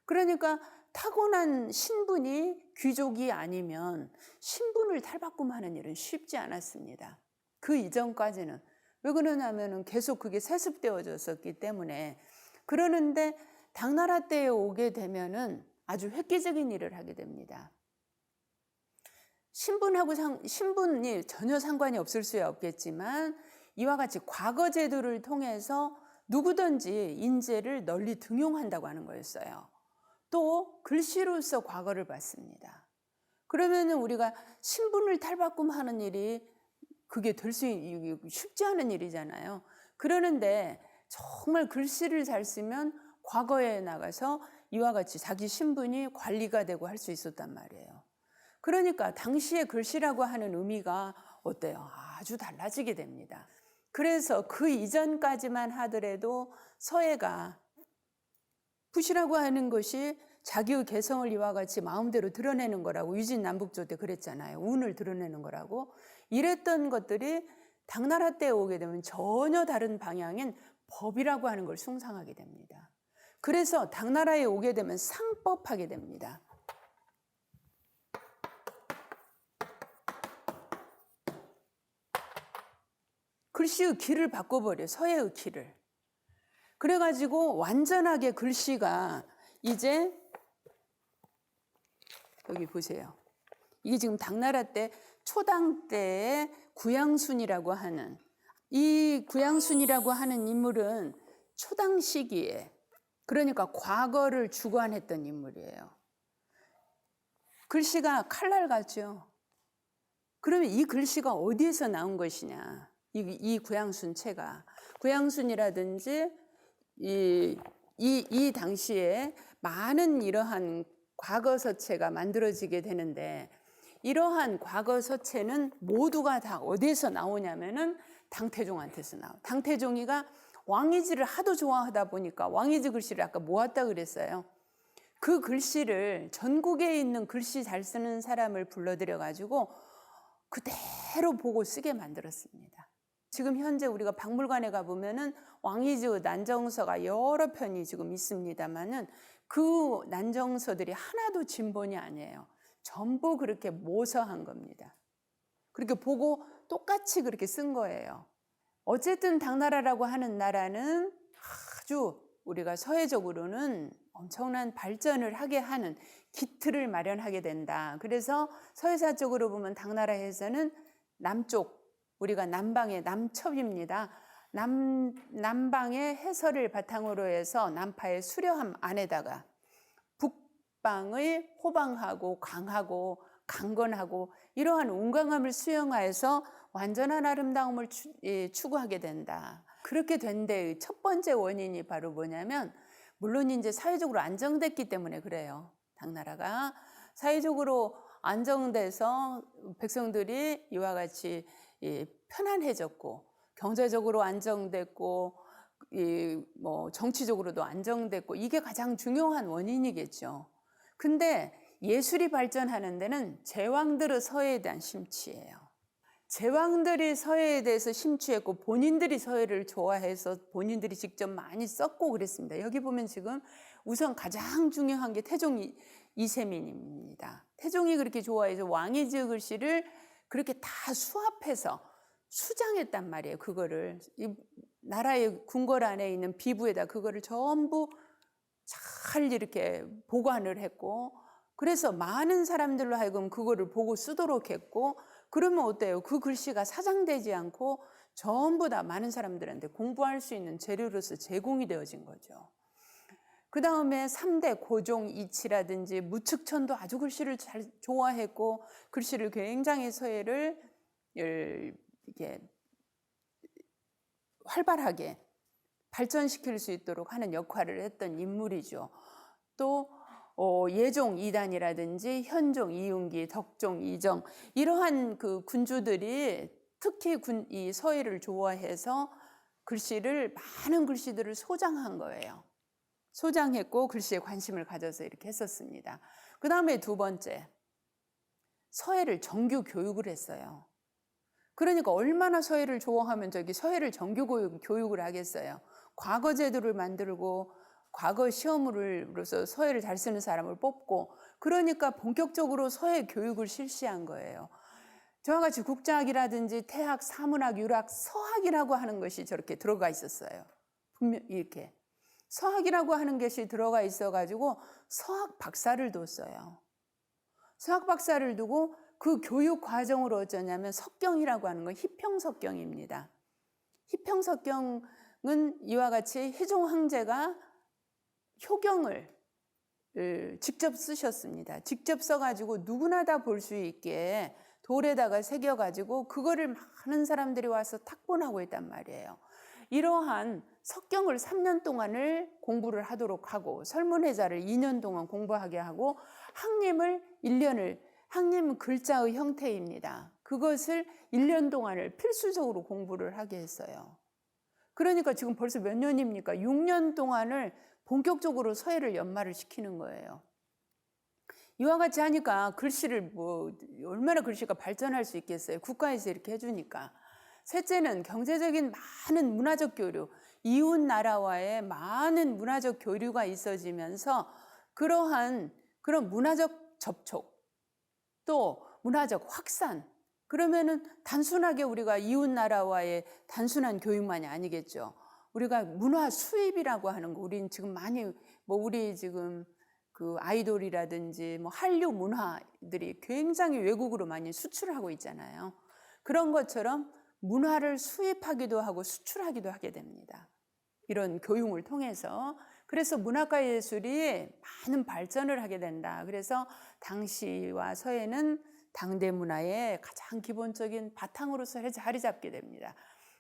그러니까 타고난 신분이 귀족이 아니면 신분을 탈바꿈하는 일은 쉽지 않았습니다. 그 이전까지는. 왜 그러냐면 계속 그게 세습되어졌었기 때문에. 그러는데 당나라 때에 오게 되면은 아주 획기적인 일을 하게 됩니다. 신분이 전혀 상관이 없을 수야 없겠지만, 이와 같이 과거 제도를 통해서 누구든지 인재를 널리 등용한다고 하는 거였어요. 또 글씨로서 과거를 받습니다. 그러면 우리가 신분을 탈바꿈하는 일이 그게 될 수 쉽지 않은 일이잖아요. 그러는데 정말 글씨를 잘 쓰면 과거에 나가서 이와 같이 자기 신분이 관리가 되고 할 수 있었단 말이에요. 그러니까 당시의 글씨라고 하는 의미가 어때요? 아주 달라지게 됩니다. 그래서 그 이전까지만 하더라도 서예가 붓이라고 하는 것이 자기의 개성을 이와 같이 마음대로 드러내는 거라고, 위진남북조 때 그랬잖아요. 운을 드러내는 거라고. 이랬던 것들이 당나라 때에 오게 되면 전혀 다른 방향인 법이라고 하는 걸 숭상하게 됩니다. 그래서 당나라에 오게 되면 상법하게 됩니다. 글씨의 길을 바꿔버려요. 서예의 길을. 그래가지고 완전하게 글씨가 이제, 여기 보세요. 이게 지금 당나라 때 초당 때의 구양순이라고 하는, 이 구양순이라고 하는 인물은 초당 시기에, 그러니까 과거를 주관했던 인물이에요. 글씨가 칼날 같죠. 그러면 이 글씨가 어디에서 나온 것이냐? 이 구양순체가, 구양순이라든지 이 당시에 많은 이러한 과거서체가 만들어지게 되는데, 이러한 과거서체는 모두가 다 어디에서 나오냐면은 당태종한테서 나와요. 당태종이가 왕이지를 하도 좋아하다 보니까 왕이지 글씨를 아까 모았다 그랬어요. 그 글씨를 전국에 있는 글씨 잘 쓰는 사람을 불러들여 가지고 그대로 보고 쓰게 만들었습니다. 지금 현재 우리가 박물관에 가보면은 왕이지의 난정서가 여러 편이 지금 있습니다만은, 그 난정서들이 하나도 진본이 아니에요. 전부 그렇게 모서한 겁니다. 그렇게 보고 똑같이 그렇게 쓴 거예요. 어쨌든 당나라라고 하는 나라는 아주 우리가 사회적으로는 엄청난 발전을 하게 하는 기틀을 마련하게 된다. 그래서 서해사적으로 보면 당나라에서는 남쪽, 우리가 남방의 남첩입니다. 남방의 해설을 바탕으로 해서 남파의 수려함 안에다가 북방의 호방하고 강하고 강건하고 이러한 온강함을 수용하여서 완전한 아름다움을 추구하게 된다. 그렇게 된 데의 첫 번째 원인이 바로 뭐냐면, 물론 이제 사회적으로 안정됐기 때문에 그래요. 당나라가 사회적으로 안정돼서 백성들이 이와 같이 편안해졌고, 경제적으로 안정됐고, 정치적으로도 안정됐고, 이게 가장 중요한 원인이겠죠. 근데 예술이 발전하는 데는 제왕들의 서예에 대한 심취예요. 제왕들이 서예에 대해서 심취했고 본인들이 서예를 좋아해서 본인들이 직접 많이 썼고 그랬습니다. 여기 보면 지금 우선 가장 중요한 게 태종 이세민입니다. 태종이 그렇게 좋아해서 왕이 지은 글씨를 그렇게 다 수합해서 수장했단 말이에요. 그거를 이 나라의 궁궐 안에 있는 비부에다 그거를 전부 잘 이렇게 보관을 했고, 그래서 많은 사람들로 하여금 그거를 보고 쓰도록 했고, 그러면 어때요? 그 글씨가 사장되지 않고 전부 다 많은 사람들한테 공부할 수 있는 재료로서 제공이 되어진 거죠. 그 다음에 3대 고종 이치라든지 무측천도 아주 글씨를 잘 좋아했고, 글씨를 굉장히 서예를 이렇게 활발하게 발전시킬 수 있도록 하는 역할을 했던 인물이죠. 또 예종 이단이라든지 현종 이윤기, 덕종 이정, 이러한 그 군주들이 특히 이 서예를 좋아해서 많은 글씨들을 소장한 거예요. 소장했고 글씨에 관심을 가져서 이렇게 했었습니다. 그 다음에 두 번째, 서예를 정규 교육을 했어요. 그러니까 얼마나 서예를 좋아하면 서예를 정규 교육을 하겠어요. 과거 제도를 만들고 과거 시험으로서 서예를 잘 쓰는 사람을 뽑고, 그러니까 본격적으로 서예 교육을 실시한 거예요. 저와 같이 국자학이라든지 태학, 사문학, 유학, 서학이라고 하는 것이 저렇게 들어가 있었어요. 분명 이렇게 서학이라고 하는 것이 들어가 있어가지고 서학 박사를 뒀어요. 서학 박사를 두고 그 교육 과정으로 어쩌냐면 석경이라고 하는 건 희평석경입니다. 희평석경은 이와 같이 희종 황제가 효경을 직접 쓰셨습니다. 직접 써가지고 누구나 다 볼 수 있게 돌에다가 새겨가지고 그거를 많은 사람들이 와서 탁본하고 있단 말이에요. 이러한 석경을 3년 동안을 공부를 하도록 하고, 설문회자를 2년 동안 공부하게 하고, 항림을 1년을, 항림은 글자의 형태입니다. 그것을 1년 동안을 필수적으로 공부를 하게 했어요. 그러니까 지금 벌써 몇 년입니까? 6년 동안을 본격적으로 서예를 연마를 시키는 거예요. 이와 같이 하니까 글씨를 얼마나 글씨가 발전할 수 있겠어요? 국가에서 이렇게 해주니까. 셋째는 경제적인 많은 문화적 교류, 이웃 나라와의 많은 문화적 교류가 있어지면서 그런 문화적 접촉, 또 문화적 확산, 그러면은 단순하게 우리가 이웃 나라와의 단순한 교육만이 아니겠죠. 우리가 문화 수입이라고 하는 거, 우리는 지금 많이 우리 지금 그 아이돌이라든지 한류 문화들이 굉장히 외국으로 많이 수출하고 있잖아요. 그런 것처럼 문화를 수입하기도 하고 수출하기도 하게 됩니다. 이런 교육을 통해서. 그래서 문학과 예술이 많은 발전을 하게 된다. 그래서 당시와 서예는 당대 문화의 가장 기본적인 바탕으로서 자리 잡게 됩니다.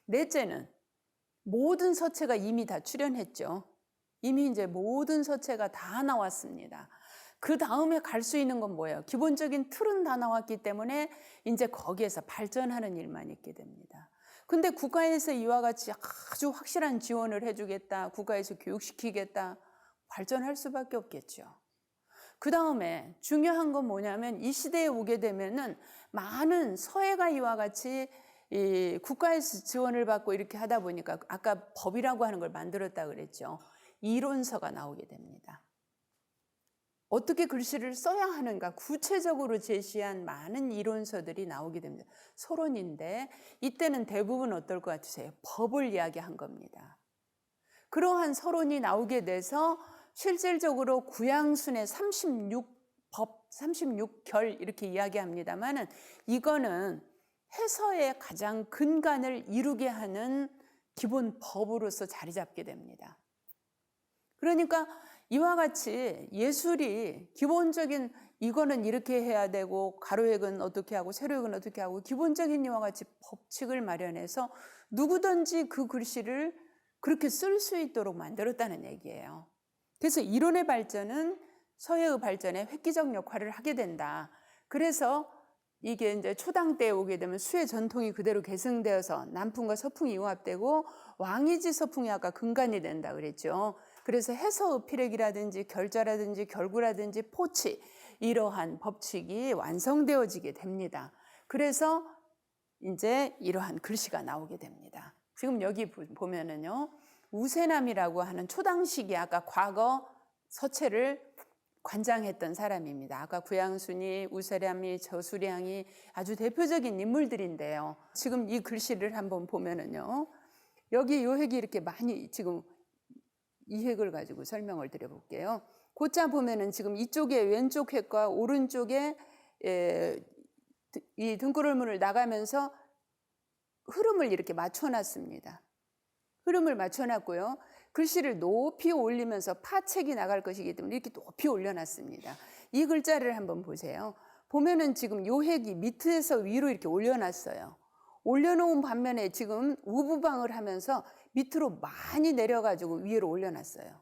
넷째는 모든 서체가 이미 다 출현했죠. 이미 이제 모든 서체가 다 나왔습니다. 그 다음에 갈 수 있는 건 뭐예요? 기본적인 틀은 다 나왔기 때문에 이제 거기에서 발전하는 일만 있게 됩니다. 근데 국가에서 이와 같이 아주 확실한 지원을 해주겠다, 국가에서 교육시키겠다, 발전할 수밖에 없겠죠. 그 다음에 중요한 건 뭐냐면, 이 시대에 오게 되면은 많은 서예가 이와 같이 국가에서 지원을 받고 이렇게 하다 보니까, 아까 법이라고 하는 걸 만들었다 그랬죠. 이론서가 나오게 됩니다. 어떻게 글씨를 써야 하는가 구체적으로 제시한 많은 이론서들이 나오게 됩니다. 서론인데 이때는 대부분 어떨 것 같으세요? 법을 이야기한 겁니다. 그러한 서론이 나오게 돼서 실질적으로 구양순의 36법, 36결 이렇게 이야기합니다만은 이거는 해서의 가장 근간을 이루게 하는 기본 법으로서 자리 잡게 됩니다. 그러니까 이와 같이 예술이 기본적인 이거는 이렇게 해야 되고 가로획은 어떻게 하고 세로획은 어떻게 하고 기본적인 이와 같이 법칙을 마련해서 누구든지 그 글씨를 그렇게 쓸 수 있도록 만들었다는 얘기예요. 그래서 이론의 발전은 서예의 발전에 획기적 역할을 하게 된다. 그래서 이게 이제 초당 때에 오게 되면 수의 전통이 그대로 계승되어서 남풍과 서풍이 융합되고 왕이지 서풍이 아까 근간이 된다 그랬죠. 그래서 해서 필획이라든지 결자라든지 결구라든지 포치 이러한 법칙이 완성되어지게 됩니다. 그래서 이제 이러한 글씨가 나오게 됩니다. 지금 여기 보면은요, 우세남이라고 하는 초당식이 아까 과거 서체를 관장했던 사람입니다. 아까 구양순이, 우세람이, 저수량이 아주 대표적인 인물들인데요. 지금 이 글씨를 한번 보면은요, 여기 요 획이 이렇게 많이 지금 이 획을 가지고 설명을 드려볼게요. 고자 보면은 지금 이쪽에 왼쪽 획과 오른쪽에 이 등골을문을 나가면서 흐름을 이렇게 맞춰놨습니다. 흐름을 맞춰놨고요. 글씨를 높이 올리면서 파책이 나갈 것이기 때문에 이렇게 높이 올려놨습니다. 이 글자를 한번 보세요. 보면은 지금 요 획이 밑에서 위로 이렇게 올려놨어요. 올려놓은 반면에 지금 우부방을 하면서 밑으로 많이 내려가지고 위로 올려놨어요.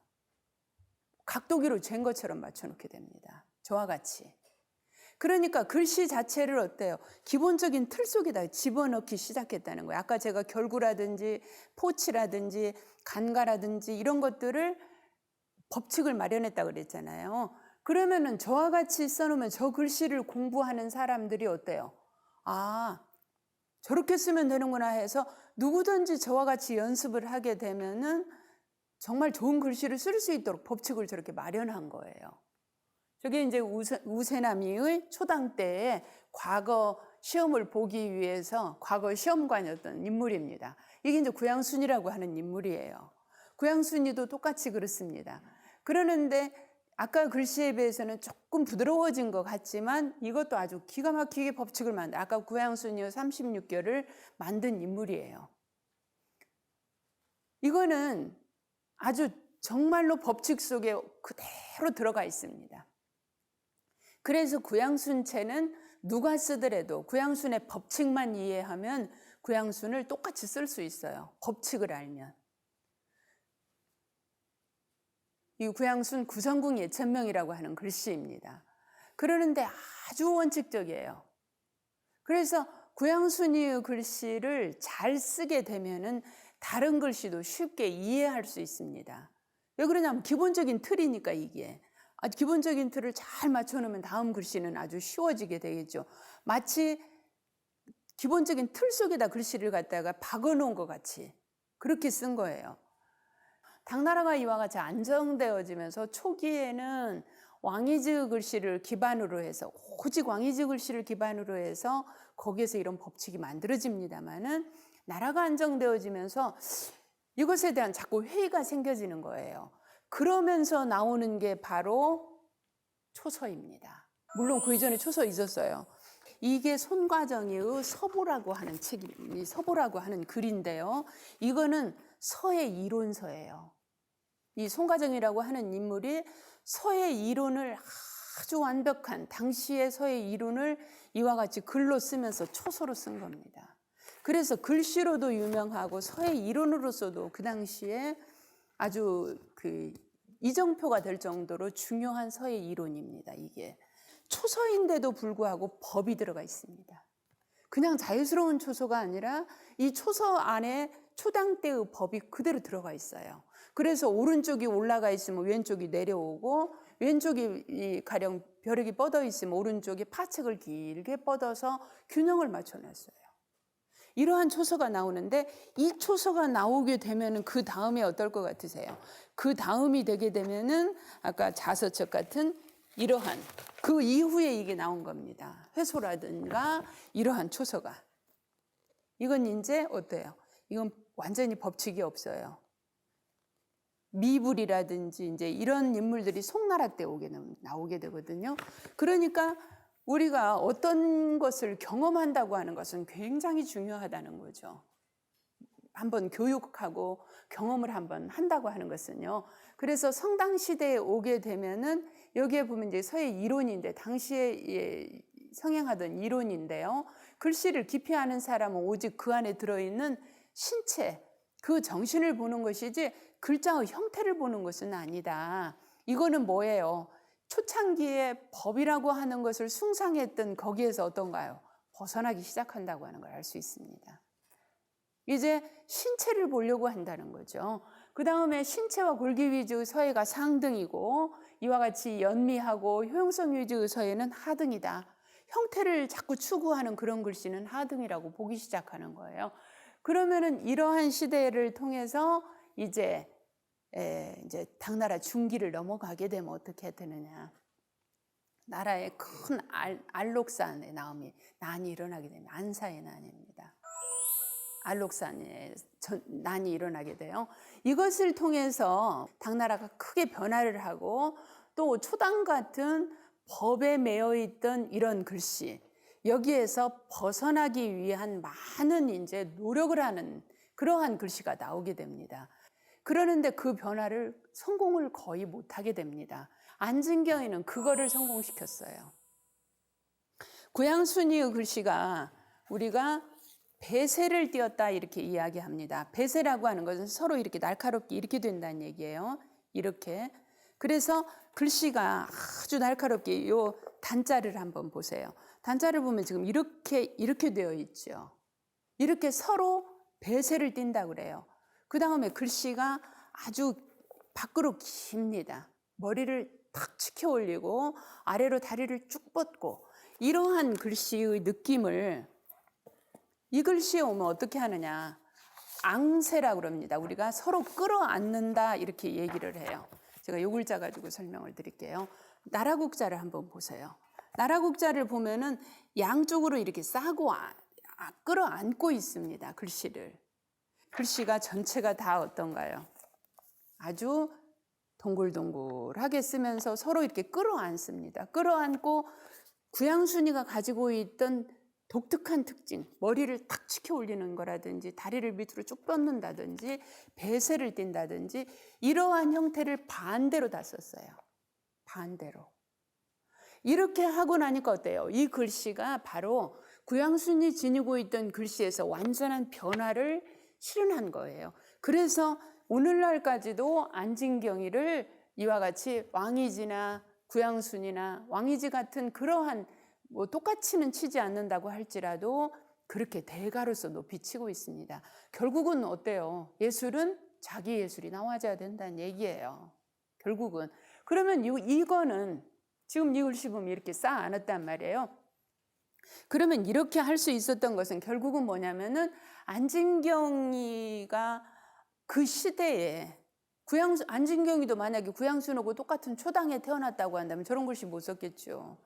각도기로 잰 것처럼 맞춰놓게 됩니다. 저와 같이. 그러니까 글씨 자체를 어때요? 기본적인 틀 속에다 집어넣기 시작했다는 거예요. 아까 제가 결구라든지 포치라든지 간가라든지 이런 것들을 법칙을 마련했다고 그랬잖아요. 그러면은 저와 같이 써놓으면 저 글씨를 공부하는 사람들이 어때요? 아, 저렇게 쓰면 되는구나 해서 누구든지 저와 같이 연습을 하게 되면은 정말 좋은 글씨를 쓸 수 있도록 법칙을 저렇게 마련한 거예요. 저게 이제 우세남이의 초당 때에 과거 시험을 보기 위해서 과거 시험관이었던 인물입니다. 이게 이제 구양순이라고 하는 인물이에요. 구양순이도 똑같이 그렇습니다. 그러는데 아까 글씨에 비해서는 조금 부드러워진 것 같지만 이것도 아주 기가 막히게 법칙을 만든 아까 구양순이의 36결을 만든 인물이에요. 이거는 아주 정말로 법칙 속에 그대로 들어가 있습니다. 그래서 구양순체는 누가 쓰더라도 구양순의 법칙만 이해하면 구양순을 똑같이 쓸 수 있어요. 법칙을 알면. 이 구양순 구성궁 예천명이라고 하는 글씨입니다. 그러는데 아주 원칙적이에요. 그래서 구양순이의 글씨를 잘 쓰게 되면은 다른 글씨도 쉽게 이해할 수 있습니다. 왜 그러냐면 기본적인 틀이니까 이게. 기본적인 틀을 잘 맞춰놓으면 다음 글씨는 아주 쉬워지게 되겠죠. 마치 기본적인 틀 속에다 글씨를 갖다가 박아놓은 것 같이 그렇게 쓴 거예요. 당나라가 이와 같이 안정되어지면서 초기에는 왕이즈 글씨를 기반으로 해서 오직 왕이즈 글씨를 기반으로 해서 거기에서 이런 법칙이 만들어집니다만은 나라가 안정되어지면서 이것에 대한 자꾸 회의가 생겨지는 거예요. 그러면서 나오는 게 바로 초서입니다. 물론 그 이전에 초서 있었어요. 이게 손과정의 서보라고 하는 책이 서보라고 하는 글인데요. 이거는 서의 이론서예요. 이 손과정이라고 하는 인물이 서의 이론을 아주 완벽한 당시의 서의 이론을 이와 같이 글로 쓰면서 초서로 쓴 겁니다. 그래서 글씨로도 유명하고 서의 이론으로서도 그 당시에 아주 이정표가 될 정도로 중요한 서의 이론입니다. 이게 초서인데도 불구하고 법이 들어가 있습니다. 그냥 자유스러운 초서가 아니라 이 초서 안에 초당 때의 법이 그대로 들어가 있어요. 그래서 오른쪽이 올라가 있으면 왼쪽이 내려오고 왼쪽이 가령 벼룩이 뻗어 있으면 오른쪽이 파책을 길게 뻗어서 균형을 맞춰놨어요. 이러한 초서가 나오는데 이 초서가 나오게 되면은 그 다음에 어떨 것 같으세요? 그 다음이 되게 되면은 아까 자서책 같은 이러한 그 이후에 이게 나온 겁니다. 회소라든가 이러한 초서가. 이건 이제 어때요? 이건 완전히 법칙이 없어요. 미불이라든지 이제 이런 인물들이 송나라 때 나오게 되거든요. 그러니까 우리가 어떤 것을 경험한다고 하는 것은 굉장히 중요하다는 거죠. 한번 교육하고 경험을 한번 한다고 하는 것은요. 그래서 성당 시대에 오게 되면은 여기에 보면 이제 서예 이론인데 당시에 성행하던 이론인데요. 글씨를 깊이 아는 사람은 오직 그 안에 들어있는 신체, 그 정신을 보는 것이지 글자의 형태를 보는 것은 아니다. 이거는 뭐예요? 초창기에 법이라고 하는 것을 숭상했던 거기에서 어떤가요? 벗어나기 시작한다고 하는 걸 알 수 있습니다. 이제 신체를 보려고 한다는 거죠. 그 다음에 신체와 골기 위주의 서예가 상등이고 이와 같이 연미하고 효용성 위주의 서예는 하등이다. 형태를 자꾸 추구하는 그런 글씨는 하등이라고 보기 시작하는 거예요. 그러면은 이러한 시대를 통해서 이제 당나라 중기를 넘어가게 되면 어떻게 되느냐. 나라의 큰 알록산의 난이 일어나게 되면 안사의 난입니다. 알록산의 난이 일어나게 돼요. 이것을 통해서 당나라가 크게 변화를 하고 또 초당 같은 법에 매여 있던 이런 글씨, 여기에서 벗어나기 위한 많은 이제 노력을 하는 그러한 글씨가 나오게 됩니다. 그러는데 그 변화를 성공을 거의 못하게 됩니다. 안진경이는 그거를 성공시켰어요. 구양순이의 글씨가 우리가 배세를 띄었다 이렇게 이야기합니다. 배세라고 하는 것은 서로 이렇게 날카롭게 이렇게 된다는 얘기예요. 이렇게. 그래서 글씨가 아주 날카롭게 이 단자를 한번 보세요. 단자를 보면 지금 이렇게 되어 있죠. 이렇게 서로 배세를 띈다고 그래요. 그 다음에 글씨가 아주 밖으로 깁니다. 머리를 탁 치켜 올리고 아래로 다리를 쭉 뻗고 이러한 글씨의 느낌을 이 글씨에 오면 어떻게 하느냐. 앙세라고 그럽니다. 우리가 서로 끌어안는다 이렇게 얘기를 해요. 제가 요 글자 가지고 설명을 드릴게요. 나라국자를 한번 보세요. 나라국자를 보면은 양쪽으로 이렇게 싸고 끌어안고 있습니다. 글씨를. 글씨가 전체가 다 어떤가요? 아주 동글동글하게 쓰면서 서로 이렇게 끌어안습니다. 끌어안고 구양순이가 가지고 있던 독특한 특징, 머리를 탁 치켜 올리는 거라든지 다리를 밑으로 쭉 뻗는다든지 배세를 띈다든지 이러한 형태를 반대로 다 썼어요. 반대로. 이렇게 하고 나니까 어때요? 이 글씨가 바로 구양순이 지니고 있던 글씨에서 완전한 변화를 실현한 거예요. 그래서 오늘날까지도 안진경이를 이와 같이 왕이지나 구양순이나 왕이지 같은 그러한 똑같이는 치지 않는다고 할지라도 그렇게 대가로서 높이 치고 있습니다. 결국은 어때요? 예술은 자기 예술이 나와줘야 된다는 얘기예요. 결국은. 그러면 이거는 지금 이 글씨 보면 이렇게 쌓아놨단 말이에요. 그러면 이렇게 할 수 있었던 것은 결국은 뭐냐면은 안진경이가 그 시대에 안진경이도 만약에 구양순하고 똑같은 초당에 태어났다고 한다면 저런 글씨 못 썼겠죠.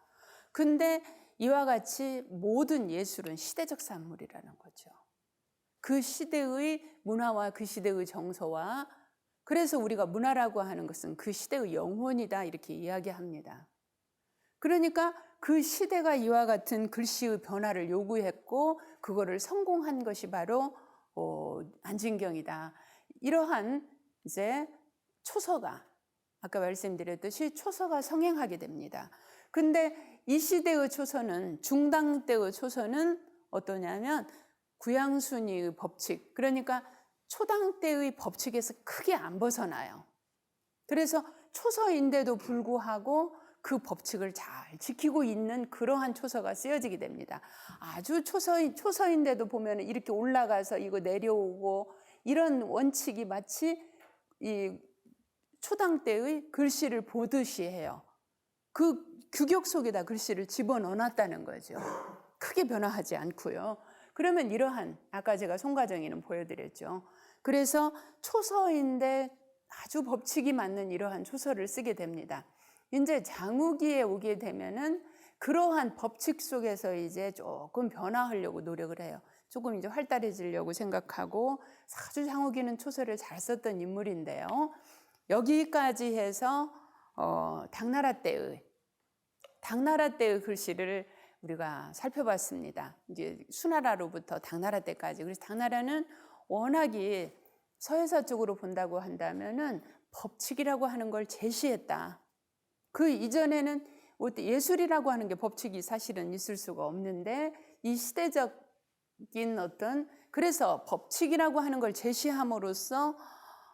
근데 이와 같이 모든 예술은 시대적 산물이라는 거죠. 그 시대의 문화와 그 시대의 정서와 그래서 우리가 문화라고 하는 것은 그 시대의 영혼이다 이렇게 이야기합니다. 그러니까 그 시대가 이와 같은 글씨의 변화를 요구했고 그거를 성공한 것이 바로 안진경이다. 이러한 이제 초서가 아까 말씀드렸듯이 초서가 성행하게 됩니다. 근데 이 시대의 초서는 중당 때의 초서는 어떠냐면 구양순이의 법칙, 그러니까 초당 때의 법칙에서 크게 안 벗어나요. 그래서 초서인데도 불구하고 그 법칙을 잘 지키고 있는 그러한 초서가 쓰여지게 됩니다. 아주 초서인데도 보면 이렇게 올라가서 이거 내려오고 이런 원칙이 마치 이 초당 때의 글씨를 보듯이 해요. 그 규격 속에다 글씨를 집어넣어놨다는 거죠. 크게 변화하지 않고요. 그러면 이러한 아까 제가 송가정이는 보여드렸죠. 그래서 초서인데 아주 법칙이 맞는 이러한 초서를 쓰게 됩니다. 이제 장후기에 오게 되면은 그러한 법칙 속에서 이제 조금 변화하려고 노력을 해요. 조금 이제 활달해지려고 생각하고 아주 장후기는 초서를 잘 썼던 인물인데요. 여기까지 해서 당나라 때의 글씨를 우리가 살펴봤습니다. 이제 수나라로부터 당나라 때까지. 그래서 당나라는 워낙에 서해서 쪽으로 본다고 한다면은 법칙이라고 하는 걸 제시했다. 그 이전에는 예술이라고 하는 게 법칙이 사실은 있을 수가 없는데 이 시대적인 그래서 법칙이라고 하는 걸 제시함으로써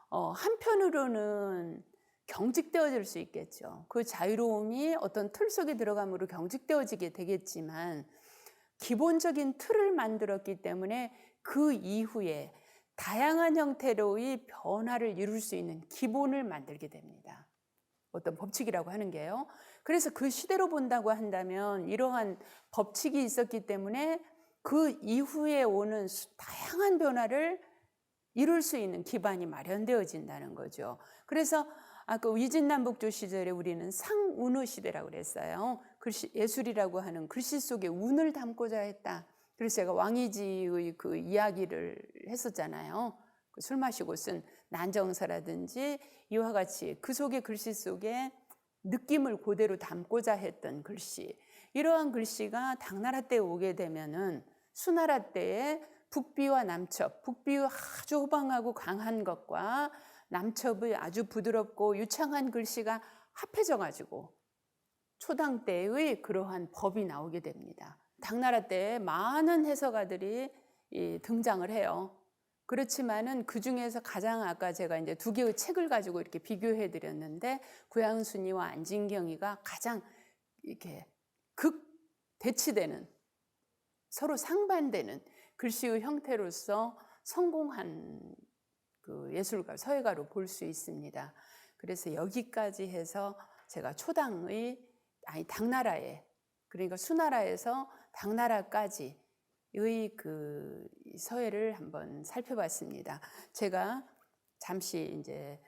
한편으로는 경직되어질 수 있겠죠. 그 자유로움이 어떤 틀 속에 들어감으로 경직되어지게 되겠지만 기본적인 틀을 만들었기 때문에 그 이후에 다양한 형태로의 변화를 이룰 수 있는 기본을 만들게 됩니다. 어떤 법칙이라고 하는 게요. 그래서 그 시대로 본다고 한다면 이러한 법칙이 있었기 때문에 그 이후에 오는 다양한 변화를 이룰 수 있는 기반이 마련되어진다는 거죠. 그래서 아까 위진남북조 시절에 우리는 상운의 시대라고 그랬어요. 예술이라고 하는 글씨 속에 운을 담고자 했다. 그래서 제가 왕이지의 그 이야기를 했었잖아요. 술 마시고 쓴 난정사라든지 이와 같이 그 속의 글씨 속에 느낌을 그대로 담고자 했던 글씨. 이러한 글씨가 당나라 때에 오게 되면은 수나라 때에 북비와 남첩, 북비의 아주 호방하고 강한 것과 남첩의 아주 부드럽고 유창한 글씨가 합해져 가지고 초당 때의 그러한 법이 나오게 됩니다. 당나라 때에 많은 해석가들이 등장을 해요. 그렇지만은 그 중에서 가장 아까 제가 이제 두 개의 책을 가지고 이렇게 비교해 드렸는데 구양순이와 안진경이가 가장 이렇게 극대치되는 서로 상반되는 글씨의 형태로서 성공한 그 예술가, 서예가로 볼 수 있습니다. 그래서 여기까지 해서 제가 당나라에, 그러니까 수나라에서 당나라까지의 그 서예를 한번 살펴봤습니다. 제가 잠시 이제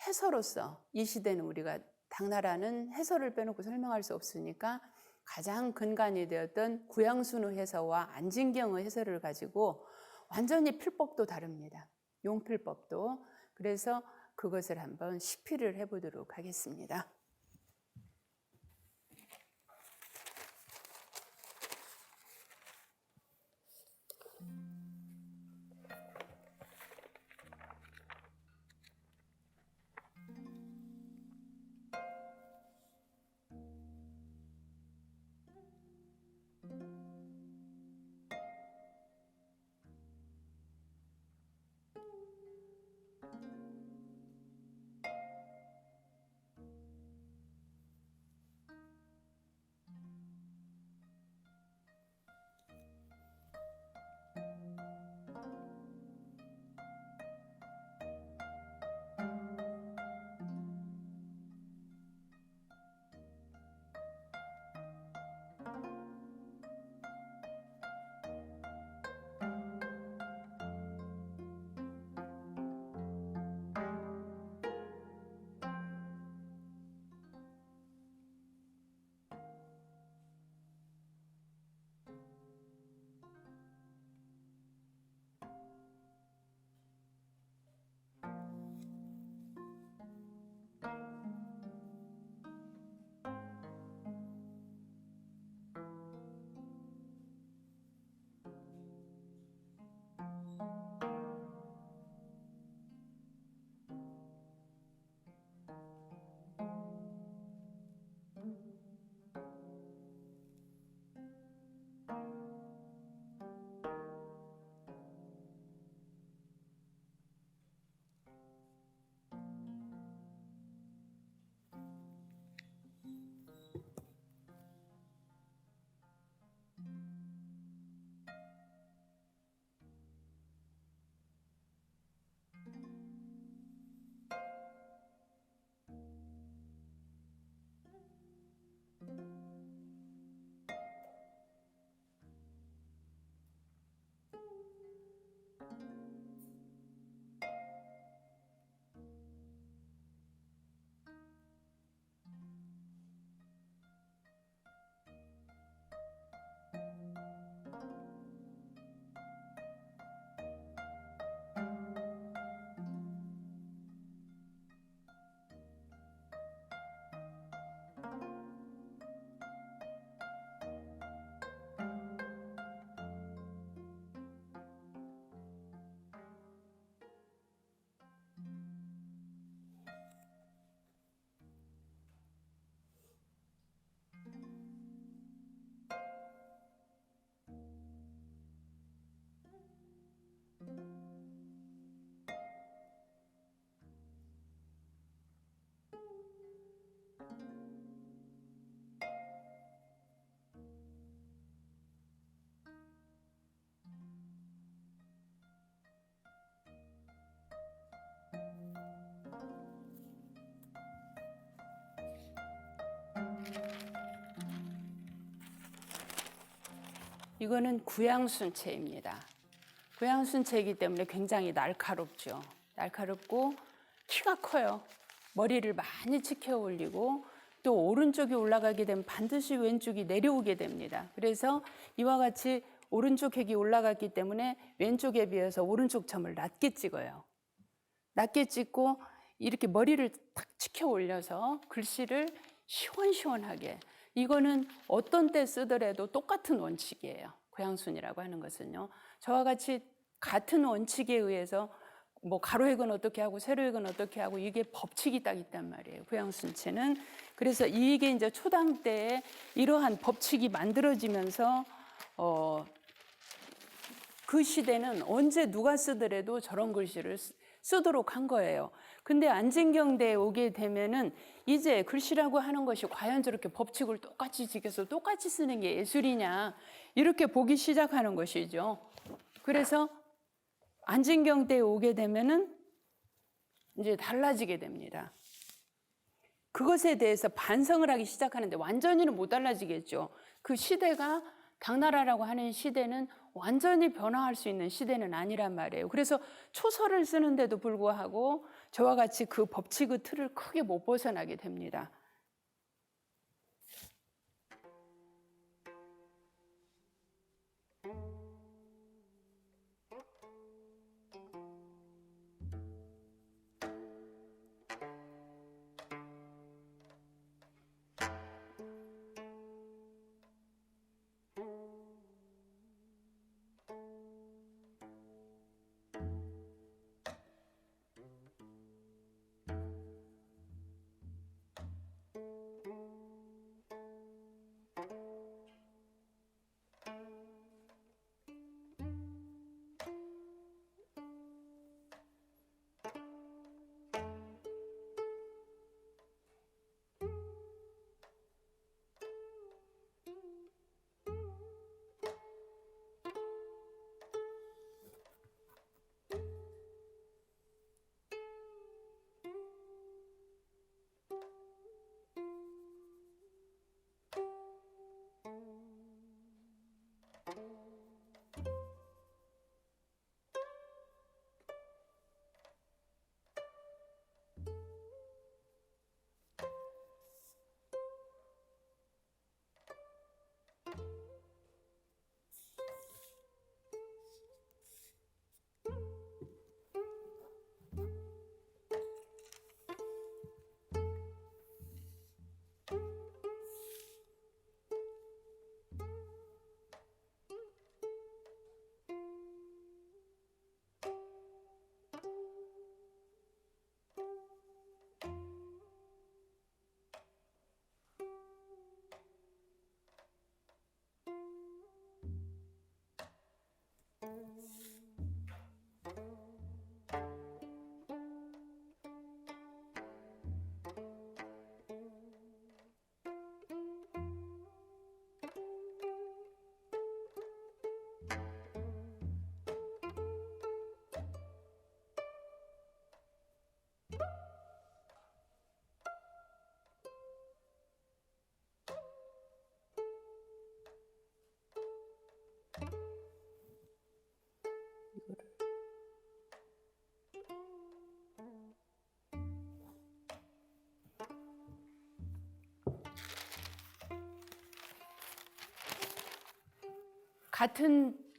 해서로서 이 시대는 우리가 당나라는 해서를 빼놓고 설명할 수 없으니까 가장 근간이 되었던 구양순의 해서와 안진경의 해서를 가지고 완전히 필법도 다릅니다. 용필법도. 그래서 그것을 한번 시필을 해보도록 하겠습니다. 이거는 구양순체입니다. 구양순체이기 때문에 굉장히 날카롭죠. 날카롭고 키가 커요. 머리를 많이 치켜 올리고 또 오른쪽이 올라가게 되면 반드시 왼쪽이 내려오게 됩니다. 그래서 이와 같이 오른쪽 핵이 올라갔기 때문에 왼쪽에 비해서 오른쪽 점을 낮게 찍어요. 낮게 찍고 이렇게 머리를 탁 치켜 올려서 글씨를 시원시원하게, 이거는 어떤 때 쓰더라도 똑같은 원칙이에요. 구양순이라고 하는 것은요. 저와 같이 같은 원칙에 의해서 뭐 가로획은 어떻게 하고 세로획은 어떻게 하고 이게 법칙이 딱 있단 말이에요. 구양순체는. 그래서 이게 이제 초당 때에 이러한 법칙이 만들어지면서 그 시대는 언제 누가 쓰더라도 저런 글씨를 쓰도록 한 거예요. 근데 안진경대에 오게 되면은 이제 글씨라고 하는 것이 과연 저렇게 법칙을 똑같이 지켜서 똑같이 쓰는 게 예술이냐, 이렇게 보기 시작하는 것이죠. 그래서 안진경대에 오게 되면은 이제 달라지게 됩니다. 그것에 대해서 반성을 하기 시작하는데 완전히는 못 달라지겠죠. 그 시대가, 당나라라고 하는 시대는 완전히 변화할 수 있는 시대는 아니란 말이에요. 그래서 초서를 쓰는데도 불구하고 저와 같이 그 법칙의 틀을 크게 못 벗어나게 됩니다.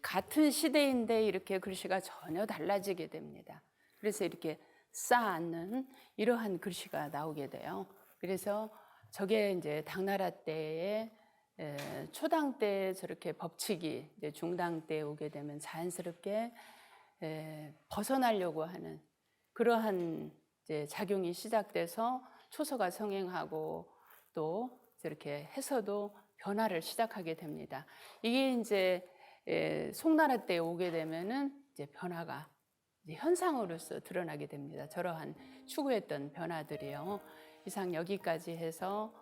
같은 시대인데 이렇게 글씨가 전혀 달라지게 됩니다. 그래서 이렇게 쌓아앉는 이러한 글씨가 나오게 돼요. 그래서 저게 이제 당나라 때에 초당 때 저렇게 법칙이 이제 중당 때 오게 되면 자연스럽게 벗어나려고 하는 그러한 이제 작용이 시작돼서 초서가 성행하고 또 저렇게 해서도 변화를 시작하게 됩니다. 이게 이제 송나라 때 오게 되면은 이제 변화가 이제 현상으로서 드러나게 됩니다. 저러한 추구했던 변화들이요. 이상 여기까지 해서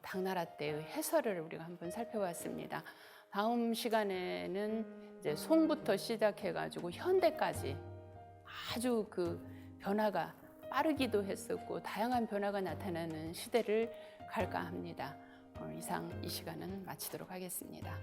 당나라 때의 해설을 우리가 한번 살펴봤습니다. 다음 시간에는 이제 송부터 시작해가지고 현대까지 아주 그 변화가 빠르기도 했었고 다양한 변화가 나타나는 시대를 갈까 합니다. 오늘 이상 이 시간은 마치도록 하겠습니다.